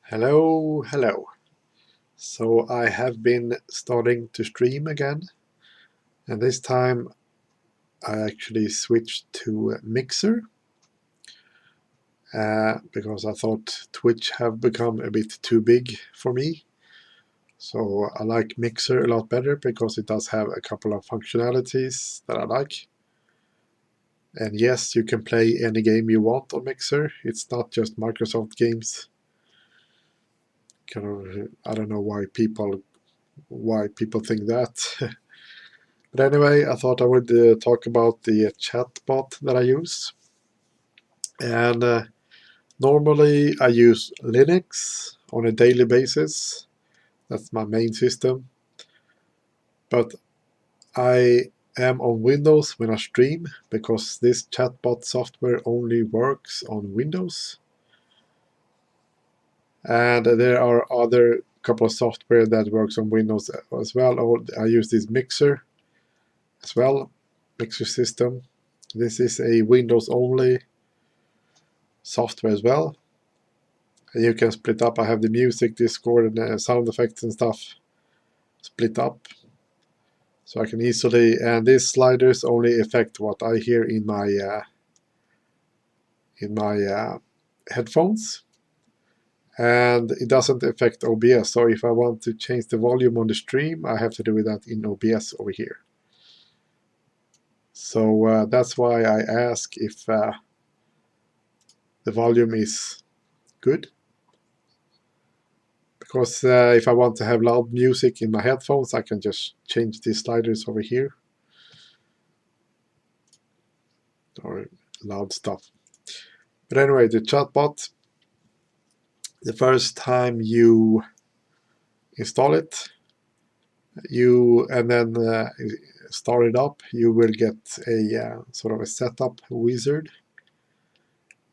Hello, hello. So I have been starting to stream again, and this time I actually switched to Mixer because I thought Twitch have become a bit too big for me. So I like Mixer a lot better because it does have a couple of functionalities that I like. And yes, you can play any game you want on Mixer. It's not just Microsoft games. I don't know why people think that. But anyway, I thought I would talk about the chatbot that I use. And normally I use Linux on a daily basis. That's my main system. But I am on Windows when I stream because this chatbot software only works on Windows. And there are other couple of software that works on Windows as well. I use this Mixer as well, Mixer system. This is a Windows only software as well. And you can split up. I have the music, Discord, and sound effects and stuff split up. So I can easily, and these sliders only affect what I hear in my headphones. And it doesn't affect OBS. So if I want to change the volume on the stream, I have to do that in OBS over here. So that's why I ask if the volume is good. Because if I want to have loud music in my headphones, I can just change these sliders over here. Or loud stuff. But anyway, the chatbot, the first time you install it, and then start it up, you will get a sort of a setup wizard.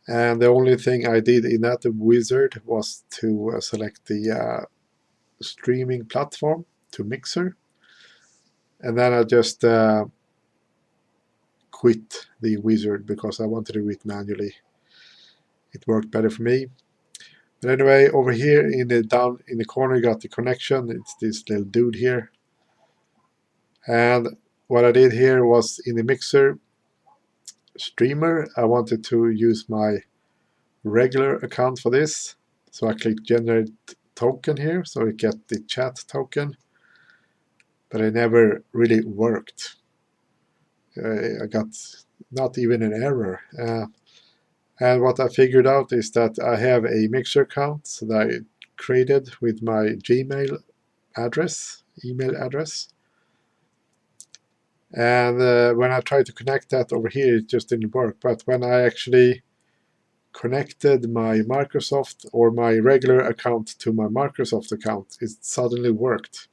And the only thing I did in that wizard was to select the streaming platform to Mixer. And then I just quit the wizard because I wanted to do it manually. It worked better for me. But anyway, over here down in the corner, you got the connection. It's this little dude here. And what I did here was in the Mixer streamer, I wanted to use my regular account for this. So I click generate token here, so I get the chat token. But it never really worked. I got not even an error. And what I figured out is that I have a Mixer account that I created with my Gmail email address. And when I tried to connect that over here, it just didn't work. But when I actually connected my Microsoft or my regular account to my Microsoft account, it suddenly worked.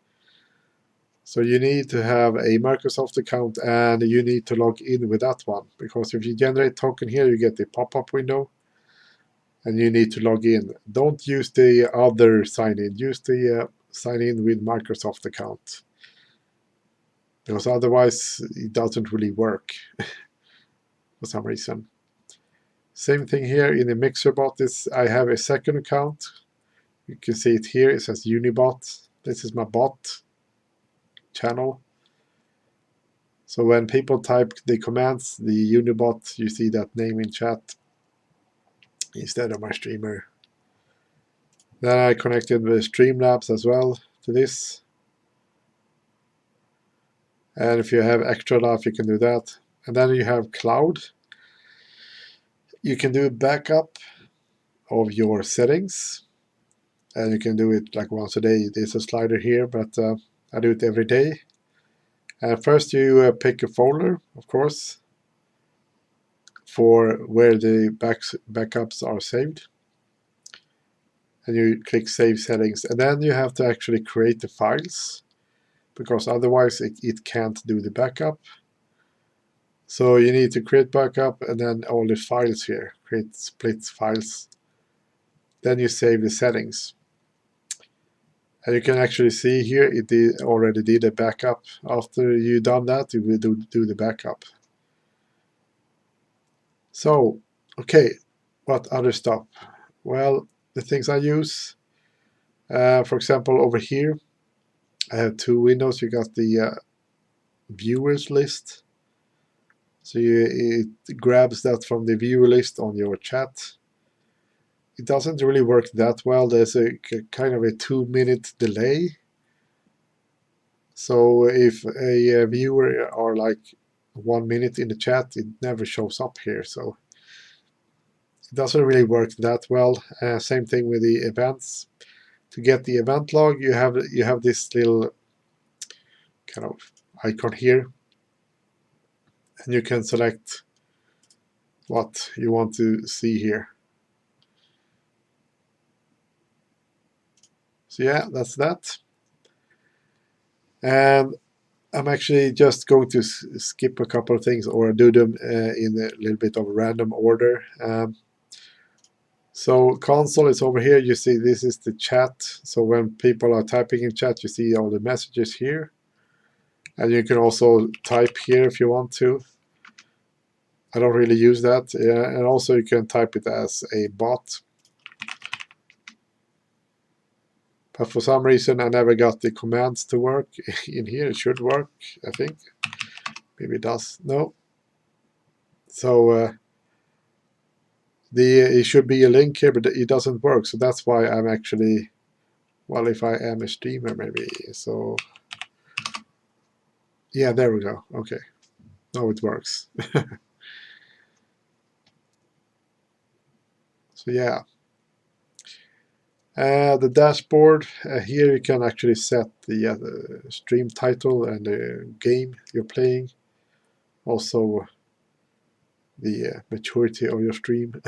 So you need to have a Microsoft account and you need to log in with that one. Because if you generate token here, you get the pop-up window. And you need to log in. Don't use the other sign-in. Use the sign-in with Microsoft account. Because otherwise, it doesn't really work for some reason. Same thing here in the MixerBot. I have a second account. You can see it here. It says Unibot. This is my bot channel. So when people type the commands, the Unibot, you see that name in chat instead of my streamer. Then I connected with Streamlabs as well to this. And if you have extra life, you can do that. And then you have cloud. You can do a backup of your settings. And you can do it like once a day. There's a slider here, but I do it every day. And first you pick a folder, of course, for where the backups are saved. And you click Save Settings. And then you have to actually create the files, because otherwise it can't do the backup. So you need to create backup and then all the files here, create split files. Then you save the settings. And you can actually see here it already did a backup. After you've done that, you will do the backup. So, okay, what other stuff? Well, the things I use, For example, over here, I have two windows. You got the viewers list. So it grabs that from the viewer list on your chat. It doesn't really work that well. There's a kind of a 2-minute delay. So if a viewer are like 1 minute in the chat, it never shows up here. So it doesn't really work that well. Same thing with the events. To get the event log, you have this little kind of icon here, and you can select what you want to see here. So yeah, that's that. And I'm actually just going to skip a couple of things or do them in a little bit of random order. So console is over here. You see this is the chat. So when people are typing in chat, you see all the messages here. And you can also type here if you want to. I don't really use that. And also you can type it as a bot. But for some reason I never got the commands to work in here. It should work, I think. Maybe it does. No. So it should be a link here, but it doesn't work. So that's why I'm actually, well, if I am a streamer maybe. So yeah, there we go. Okay. Now it works. So yeah. The dashboard, here you can actually set the stream title and the game you're playing. Also the maturity of your stream.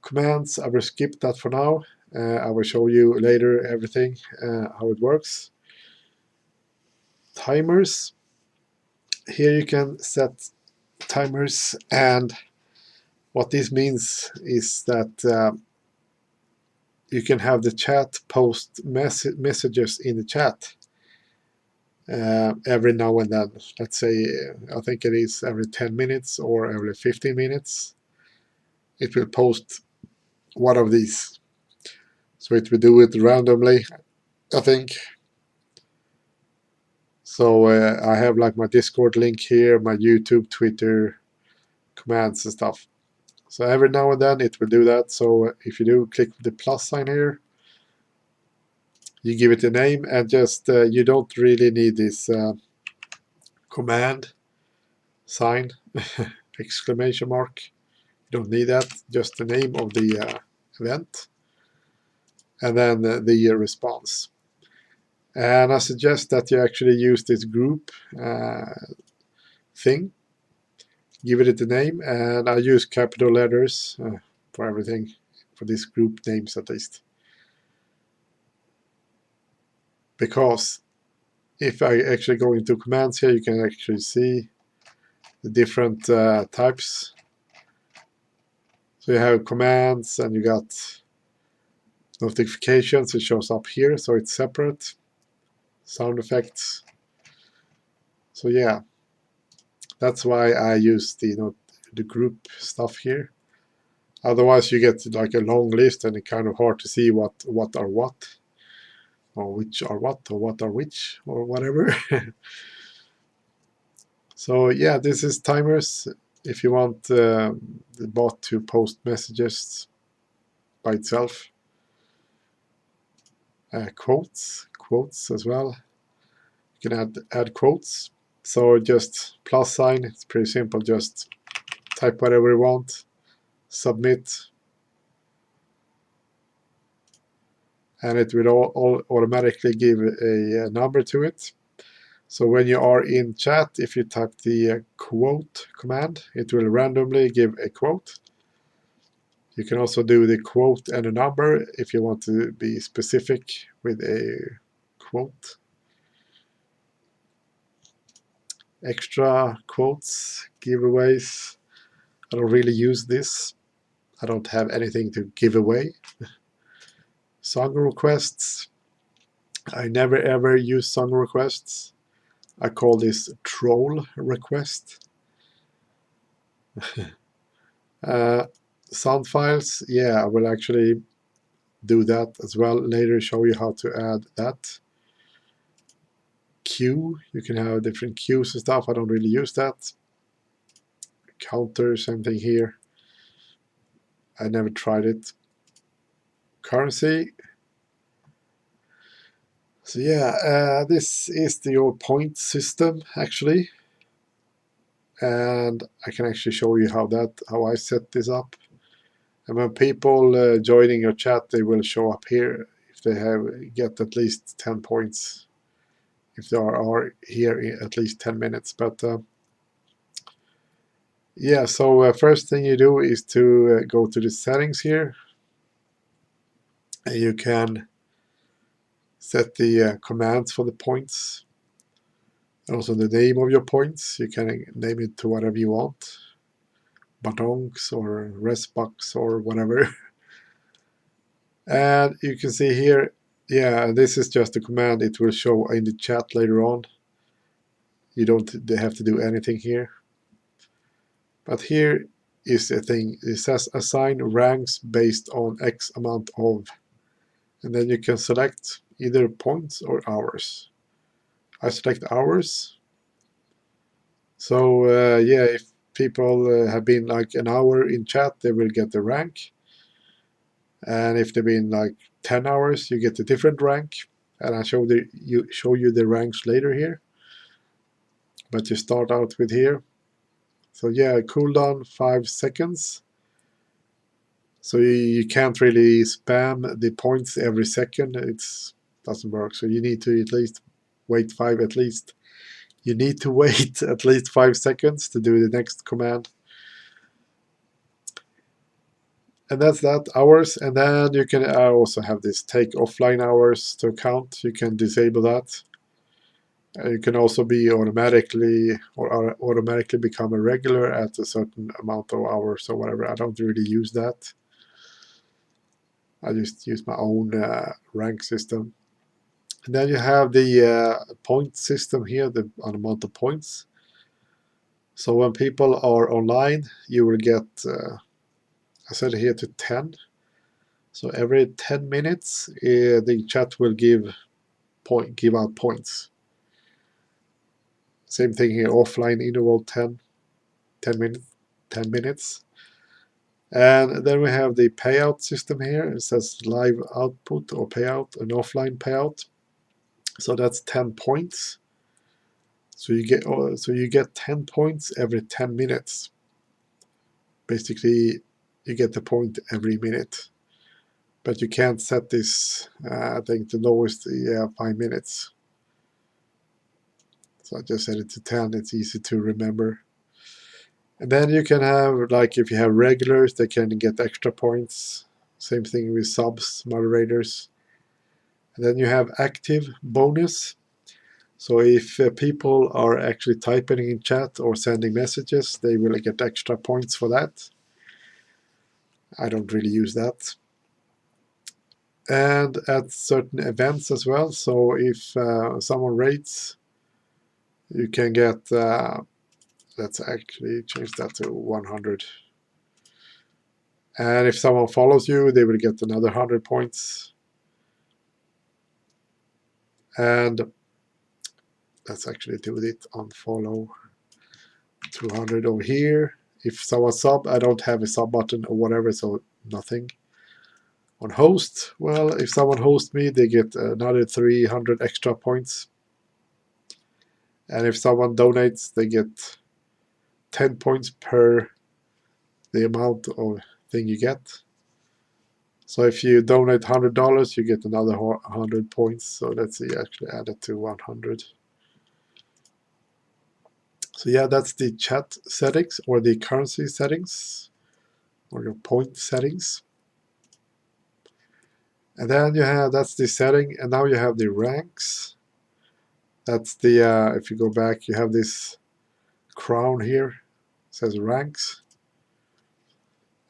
Commands, I will skip that for now. I will show you later everything, how it works. Timers. Here you can set timers, and what this means is that you can have the chat post messages in the chat every now and then. Let's say, I think it is every 10 minutes or every 15 minutes. It will post one of these. So it will do it randomly, I think. So I have like my Discord link here, my YouTube, Twitter, commands and stuff. So every now and then it will do that. So if you do click the plus sign here, you give it a name, and just you don't really need this command sign, exclamation mark. You don't need that, just the name of the event, and then the response. And I suggest that you actually use this group thing. Give it a name, and I use capital letters for everything, for these group names at least. Because if I actually go into commands here, you can actually see the different types. So you have commands, and you got notifications. It shows up here, so it's separate. Sound effects. So yeah, that's why I use the group stuff here. Otherwise, you get like a long list, and it's kind of hard to see what are what, or which are what, or what are which, or whatever. So yeah, this is timers. If you want the bot to post messages by itself. Quotes as well. You can add quotes. So just plus sign. It's pretty simple. Just type whatever you want. Submit. And it will all automatically give a number to it. So when you are in chat, if you type the quote command, it will randomly give a quote. You can also do the quote and a number if you want to be specific with a quote. Extra quotes, giveaways. I don't really use this. I don't have anything to give away. Song requests. I never ever use song requests. I call this troll request. sound files, yeah, I will actually do that as well later, show you how to add that. Queue, you can have different queues and stuff. I don't really use that. Counter, same thing here. I never tried it. Currency. So yeah, this is your point system actually, and I can actually show you how I set this up. And when people joining your chat, they will show up here if they get at least 10 points. If they are here in at least 10 minutes. But yeah, so first thing you do is to go to the settings here, and you can set the commands for the points. Also the name of your points, you can name it to whatever you want. Batongs or restbucks or whatever. And you can see here, yeah, this is just a command. It will show in the chat later on. You don't have to do anything here. But here is the thing. It says assign ranks based on X amount of. And then you can select either points or hours. I select hours. So yeah, if people have been like an hour in chat, they will get the rank. And if they've been like 10 hours, you get a different rank. And I'll show you the ranks later here. But you start out with here. So yeah, cooldown 5 seconds. So you can't really spam the points every second. It doesn't work. So you need to at least wait You need to wait at least 5 seconds to do the next command. And that's that, hours. And then you can also have this take offline hours to count. You can disable that. You can also be automatically become a regular at a certain amount of hours or whatever. I don't really use that. I just use my own rank system. And then you have the point system here, the amount of points. So when people are online, you will get, I set it here to 10. So every 10 minutes, the chat will give out points. Same thing here, offline interval 10 minutes. And then we have the payout system here. It says live output or payout, an offline payout. So that's 10 points. So you get 10 points every 10 minutes. Basically, you get the point every minute. But you can't set this, I think the lowest, 5 minutes. So I just set it to 10, it's easy to remember. And then you can have, like if you have regulars, they can get extra points. Same thing with subs, moderators. And then you have active bonus. So if people are actually typing in chat or sending messages, they will get extra points for that. I don't really use that. And at certain events as well. So if someone rates, you can get, let's actually change that to 100. And if someone follows you, they will get another 100 points. And let's actually do it on follow. 200 over here. If someone sub, I don't have a sub button or whatever, so nothing. On host, well, if someone hosts me, they get another 300 extra points. And if someone donates, they get 10 points per the amount of thing you get. So if you donate $100, you get another 100 points. So let's see, actually add it to 100. So yeah, that's the chat settings or the currency settings or your point settings. And then you have, that's the setting, and now you have the ranks. That's the, if you go back, you have this crown here, it says ranks.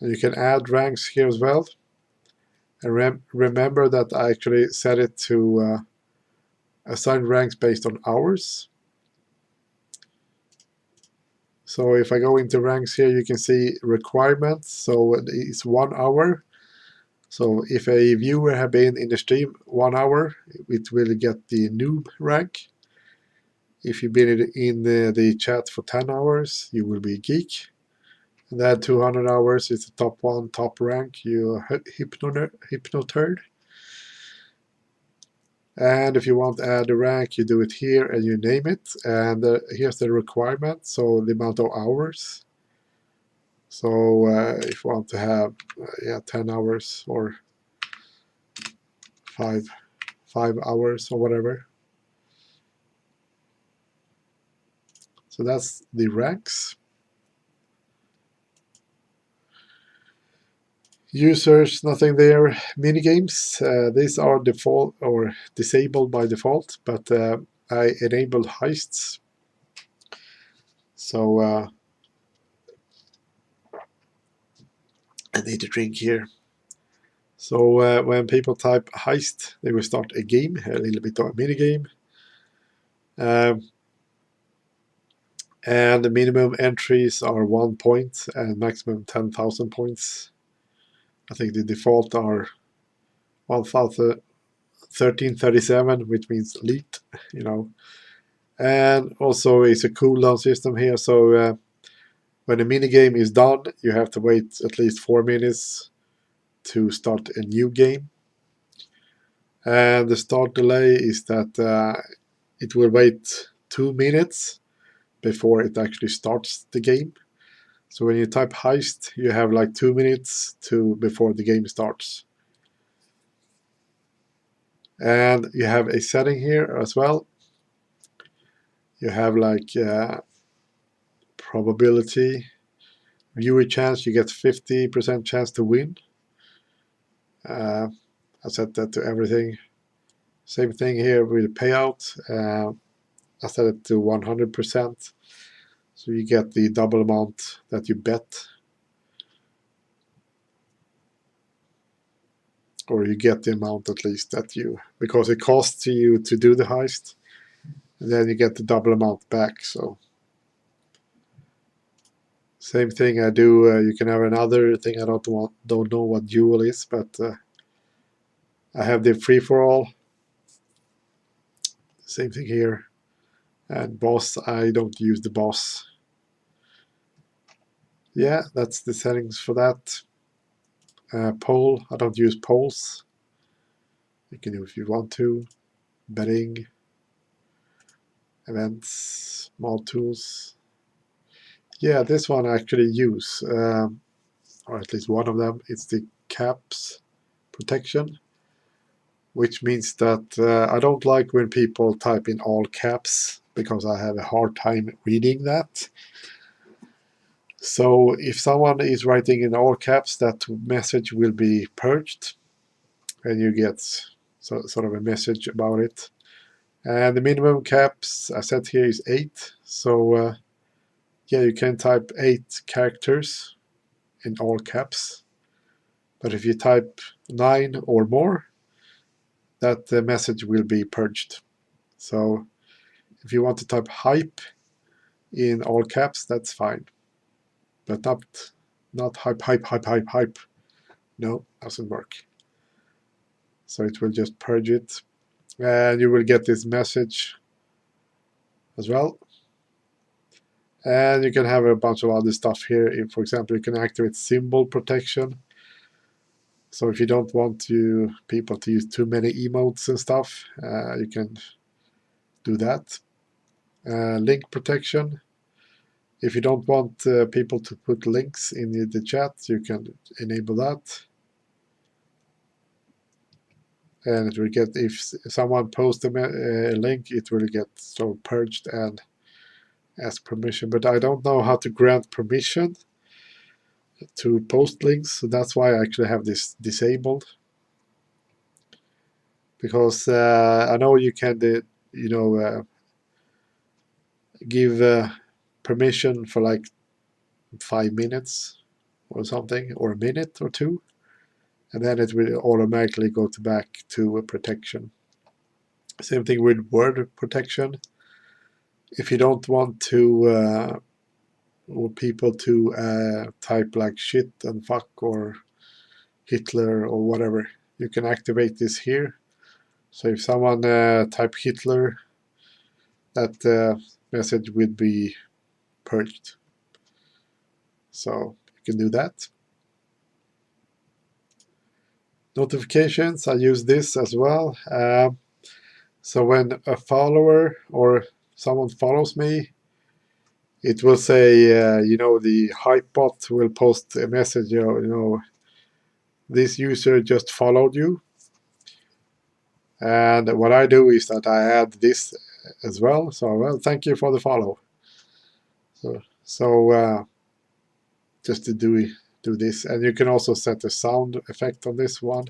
And you can add ranks here as well. And remember that I actually set it to assign ranks based on hours. So if I go into ranks here, you can see requirements. So it's 1 hour. So if a viewer have been in the stream 1 hour, it will get the noob rank. If you've been in the chat for 10 hours, you will be geek. And then 200 hours is the top one, top rank, you're hypnoterd. And if you want to add a rank, you do it here and you name it. And here's the requirement, so the amount of hours. So if you want to have 10 hours or 5 hours or whatever. So that's the ranks. Users, nothing there. Minigames, these are default or disabled by default, but I enabled heists. So I need to drink here. So when people type heist, they will start a game, a little bit of a minigame. And the minimum entries are 1 point and maximum 10,000 points. I think the default are 1337, which means elite, you know. And also it's a cooldown system here, so when the minigame is done, you have to wait at least 4 minutes to start a new game. And the start delay is that it will wait 2 minutes before it actually starts the game. So when you type heist, you have like 2 minutes before the game starts. And you have a setting here as well. You have like probability, viewer chance, you get 50% chance to win. I set that to everything. Same thing here with payout. I set it to 100%. So you get the double amount that you bet. Or you get the amount at least that you, because it costs you to do the heist. And then you get the double amount back. So same thing I do. You can have another thing. I don't know what duel is, but I have the free for all. Same thing here. And boss, I don't use the boss. Yeah, that's the settings for that. Poll, I don't use polls. You can do if you want to. Betting, events, mod tools. Yeah, this one I actually use, or at least one of them. It's the caps protection, which means that I don't like when people type in all caps because I have a hard time reading that. So if someone is writing in all caps, that message will be purged and you get sort of a message about it. And the minimum caps I set here is 8. So yeah, you can type 8 characters in all caps. But if you type 9 or more, that message will be purged. So if you want to type hype in all caps, that's fine. But not hype. No, doesn't work. So it will just purge it. And you will get this message as well. And you can have a bunch of other stuff here. If, for example, you can activate symbol protection. So if you don't want people to use too many emotes and stuff, you can do that. Link protection. If you don't want people to put links in the chat, you can enable that. And it will get, if someone posts a link, it will get sort of purged and ask permission. But I don't know how to grant permission to post links, so that's why I actually have this disabled. Because I know you can, give permission for like 5 minutes or something, or a minute or 2, and then it will automatically go back to protection. Same thing with word protection. If you don't want to people to type like shit and fuck or Hitler or whatever. You can activate this here. So if someone type Hitler, that message will be purged. So you can do that. Notifications, I use this as well. So when a follower or someone follows me, it will say, the Hypebot will post a message, this user just followed you. And what I do is that I add this as well. So, well, thank you for the follow. So just to do this. And you can also set a sound effect on this one.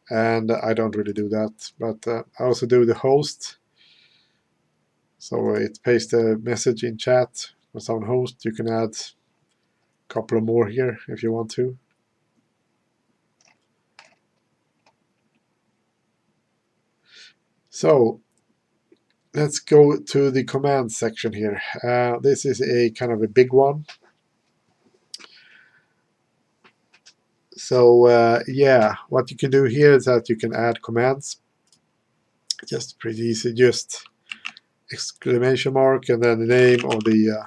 And I don't really do that. But I also do the host. So it pastes the message in chat for someone host. You can add a couple of more here if you want to. So let's go to the command section here. This is a kind of a big one. So yeah, what you can do here is that you can add commands. Just pretty easy, just exclamation mark and then the name of the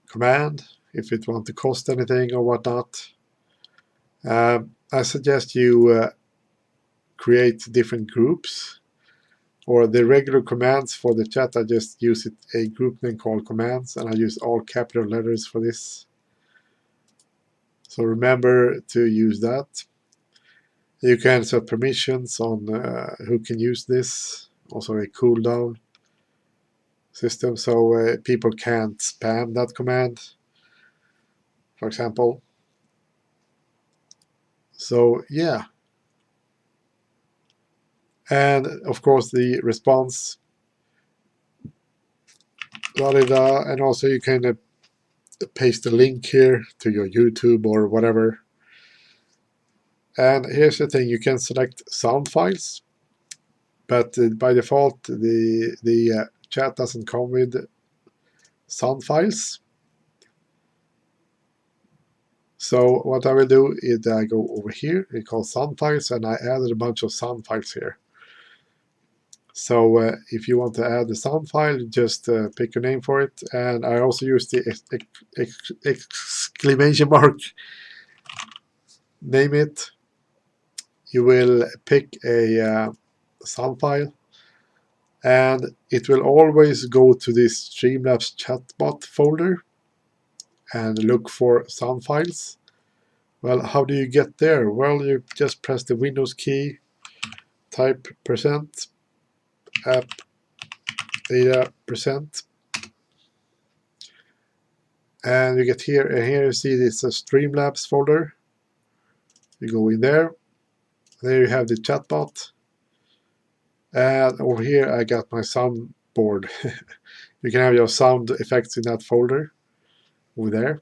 command, if it want to cost anything or whatnot. I suggest you create different groups, or the regular commands for the chat. I just use a group name called commands, and I use all capital letters for this. So remember to use that. You can set permissions on who can use this, also a cooldown system, so people can't spam that command, for example. So yeah. And of course the response, and also you can paste a link here to your YouTube or whatever. And here's the thing, you can select sound files, but by default the chat doesn't come with sound files. So what I will do is I go over here, it calls sound files, and I added a bunch of sound files here. So if you want to add a sound file, just pick a name for it. And I also use the exclamation mark, name it. You will pick a sound file, and it will always go to this Streamlabs Chatbot folder and look for sound files. Well, how do you get there? Well, you just press the Windows key, type %app data %, and you get here, and here you see this Streamlabs folder. You go in there. There you have the chatbot. And over here I got my soundboard. You can have your sound effects in that folder over there.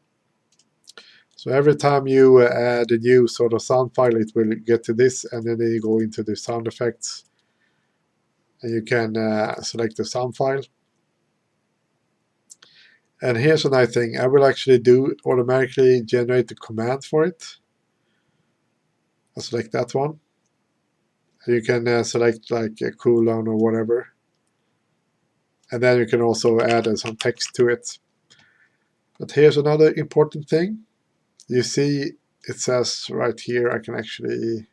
So every time you add a new sort of sound file, it will get to this, and then you go into the sound effects, and you can select the sound file. And here's a nice thing, I will actually automatically generate the command for it. I'll select that one. You can select like a cooldown or whatever. And then you can also add some text to it. But here's another important thing. You see it says right here, I can actually,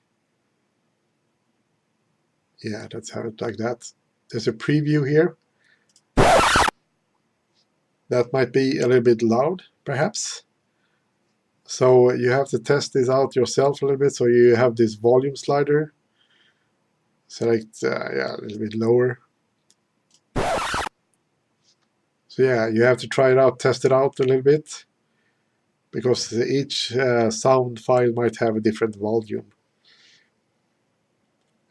yeah, let's have it like that. There's a preview here. That might be a little bit loud, perhaps. So you have to test this out yourself a little bit. So you have this volume slider. Select, yeah, a little bit lower. So yeah, you have to try it out, test it out a little bit, because each sound file might have a different volume.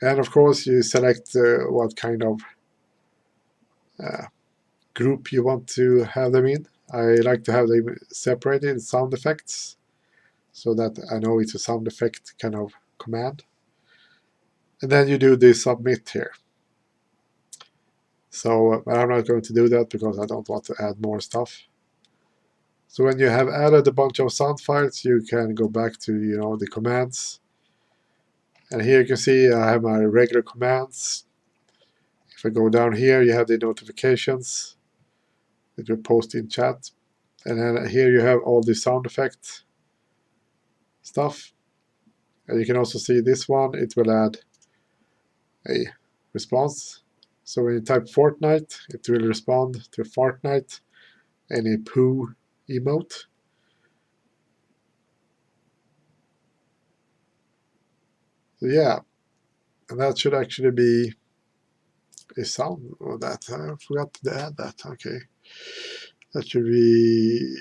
And of course, you select what kind of group you want to have them in. I like to have them separated, sound effects, so that I know it's a sound effect kind of command. And then you do the submit here. So but I'm not going to do that because I don't want to add more stuff. So when you have added a bunch of sound files, you can go back to the commands. And here you can see I have my regular commands. If I go down here, you have the notifications that you post in chat. And then here you have all the sound effect stuff. And you can also see this one, it will add a response. So when you type Fortnite, it will respond to Fortnite, any poo emote. So yeah, and that should actually be a sound of that. I forgot to add that. Okay, that should be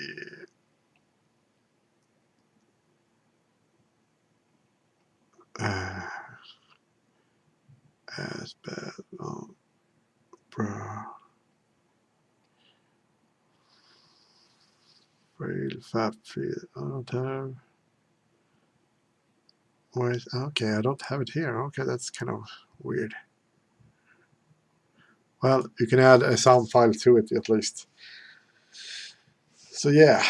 as bad. Oh, bro. Fail, fab, fail. I don't have. Where is, okay, I don't have it here. Okay, that's kind of weird. Well, you can add a sound file to it at least. So yeah,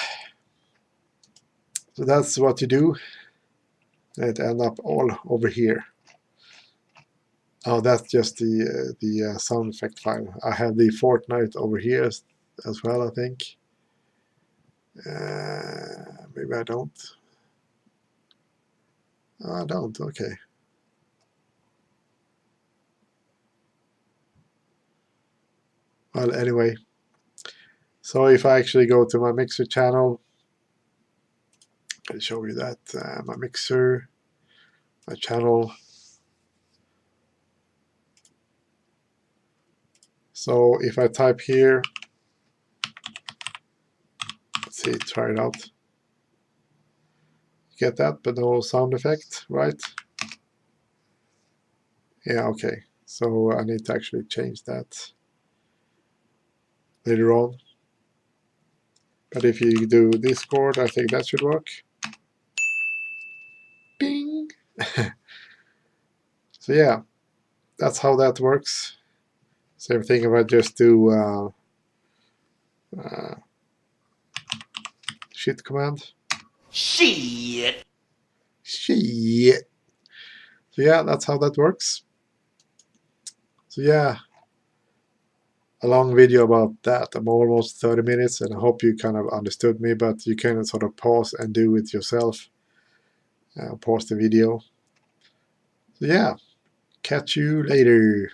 so that's what you do. It end up all over here. Oh, that's just the sound effect file. I have the Fortnite over here as well, I think. Maybe I don't. Oh, I don't. Okay. Well, anyway. So if I actually go to my mixer channel, I'll show you that. My mixer, my channel. So if I type here, let's see, try it out. Get that, but no sound effect, right? Yeah, okay. So I need to actually change that later on. But if you do Discord, I think that should work. Bing! So yeah, that's how that works. Same thing if I just do shit command. Shit. Shit. So yeah, that's how that works. So yeah, a long video about that. I'm almost 30 minutes, and I hope you kind of understood me, but you can sort of pause and do it yourself. Pause the video. So yeah, catch you later.